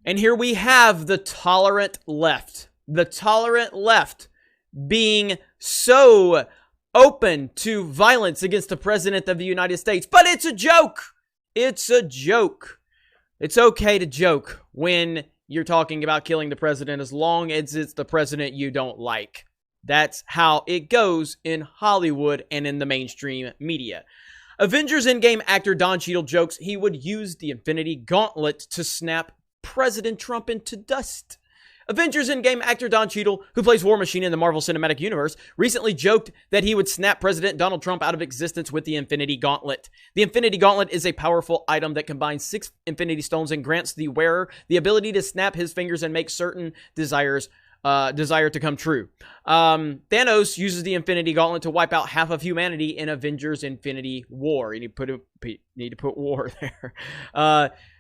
And here we have the tolerant left. The tolerant left being so open to violence against the President of the United States. But it's a joke. It's a joke. It's okay to joke when you're talking about killing the president as long as it's the president you don't like. That's how it goes in Hollywood and in the mainstream media. Avengers Endgame actor Don Cheadle jokes he would use the Infinity Gauntlet to snap President Trump into dust. Avengers Endgame actor Don Cheadle, who plays War Machine in the Marvel Cinematic Universe, recently joked that he would snap President Donald Trump out of existence with the Infinity Gauntlet. The Infinity Gauntlet is a powerful item that combines 6 Infinity Stones and grants the wearer the ability to snap his fingers and make certain desire to come true. Thanos uses the Infinity Gauntlet to wipe out half of humanity in Avengers Infinity War. You need to put war there.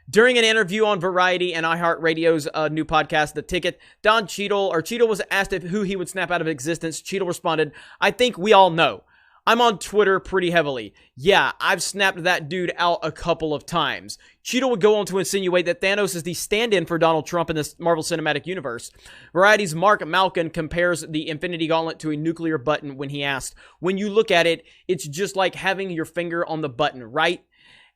During an interview on Variety and iHeartRadio's new podcast, The Ticket, Cheadle was asked who he would snap out of existence. Cheadle responded, "I think we all know. I'm on Twitter pretty heavily. Yeah, I've snapped that dude out a couple of times." Cheadle would go on to insinuate that Thanos is the stand-in for Donald Trump in the Marvel Cinematic Universe. Variety's Mark Malkin compares the Infinity Gauntlet to a nuclear button when he asked, "When you look at it, it's just like having your finger on the button, right?"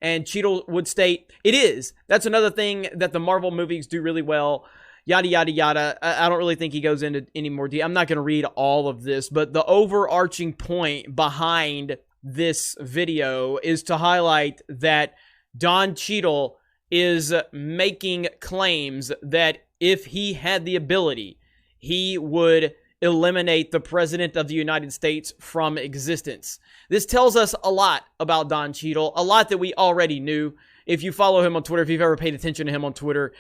And Cheadle would state, "It is. That's another thing that the Marvel movies do really well. Yada, yada, yada." I don't really think he goes into any more detail. I'm not going to read all of this, but the overarching point behind this video is to highlight that Don Cheadle is making claims that if he had the ability, he would eliminate the President of the United States from existence. This tells us a lot about Don Cheadle, a lot that we already knew. If you follow him on Twitter, if you've ever paid attention to him on Twitter,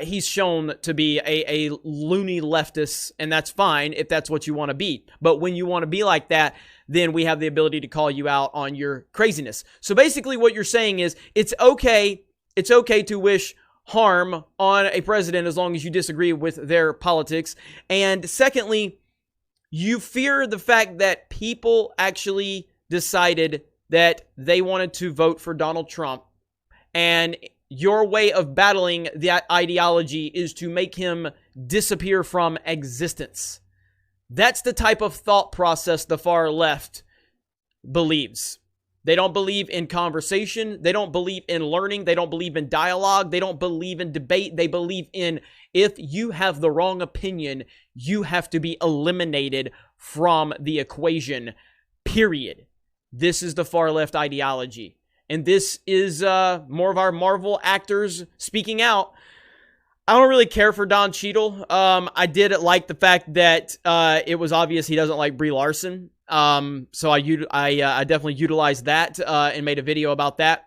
he's shown to be a loony leftist, and that's fine if that's what you want to be. But when you want to be like that, then we have the ability to call you out on your craziness. So basically what you're saying is it's okay to wish harm on a president as long as you disagree with their politics. And secondly, you fear the fact that people actually decided that they wanted to vote for Donald Trump, and your way of battling that ideology is to make him disappear from existence. That's the type of thought process the far left believes. They don't believe in conversation. They don't believe in learning. They don't believe in dialogue. They don't believe in debate. They believe in, if you have the wrong opinion, you have to be eliminated from the equation, period. This is the far left ideology. And this is more of our Marvel actors speaking out. I don't really care for Don Cheadle. I did like the fact that it was obvious he doesn't like Brie Larson. So I definitely utilized that and made a video about that.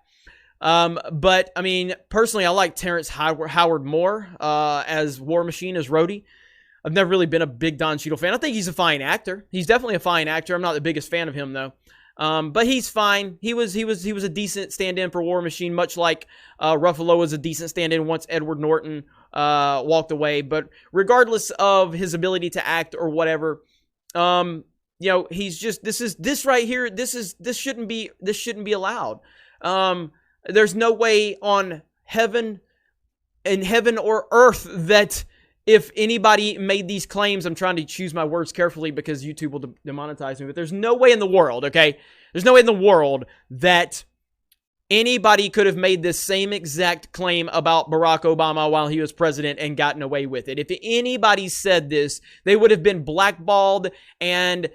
But I mean, personally, I like Terrence Howard more as War Machine, as Rhodey. I've never really been a big Don Cheadle fan. I think he's a fine actor. He's definitely a fine actor. I'm not the biggest fan of him though. But he's fine. He was a decent stand-in for War Machine, much like Ruffalo was a decent stand-in once Edward Norton walked away. But regardless of his ability to act or whatever, you know, he's just this right here. This shouldn't be allowed. There's no way on heaven or earth that if anybody made these claims, I'm trying to choose my words carefully because YouTube will demonetize me, but there's no way in the world, okay? There's no way in the world that anybody could have made this same exact claim about Barack Obama while he was president and gotten away with it. If anybody said this, they would have been blackballed and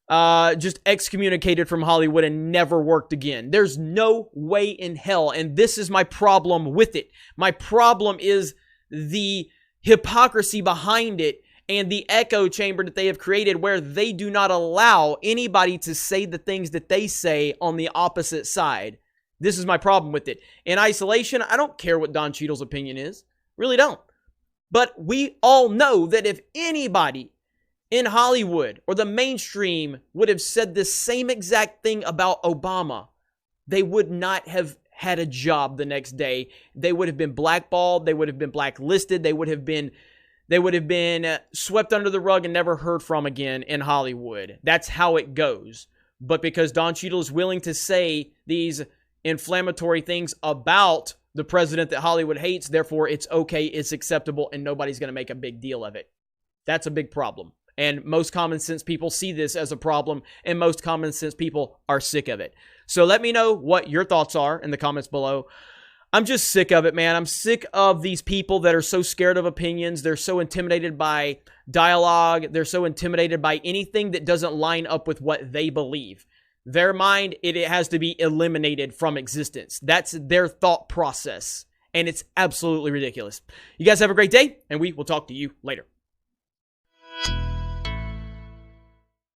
just excommunicated from Hollywood and never worked again. There's no way in hell, and this is my problem with it. My problem is the hypocrisy behind it and the echo chamber that they have created where they do not allow anybody to say the things that they say on the opposite side. This is my problem with it. In isolation, I don't care what Don Cheadle's opinion is. Really don't. But we all know that if anybody in Hollywood or the mainstream would have said the same exact thing about Obama, they would not have had a job the next day. They would have been blackballed. They would have been blacklisted. They would have been swept under the rug and never heard from again in Hollywood. That's how it goes. But because Don Cheadle is willing to say these inflammatory things about the president that Hollywood hates, therefore it's okay, it's acceptable, and nobody's going to make a big deal of it. That's a big problem. And most common sense people see this as a problem, and most common sense people are sick of it. So let me know what your thoughts are in the comments below. I'm just sick of it, man. I'm sick of these people that are so scared of opinions. They're so intimidated by dialogue. They're so intimidated by anything that doesn't line up with what they believe. Their mind, it has to be eliminated from existence. That's their thought process, and it's absolutely ridiculous. You guys have a great day, and we will talk to you later.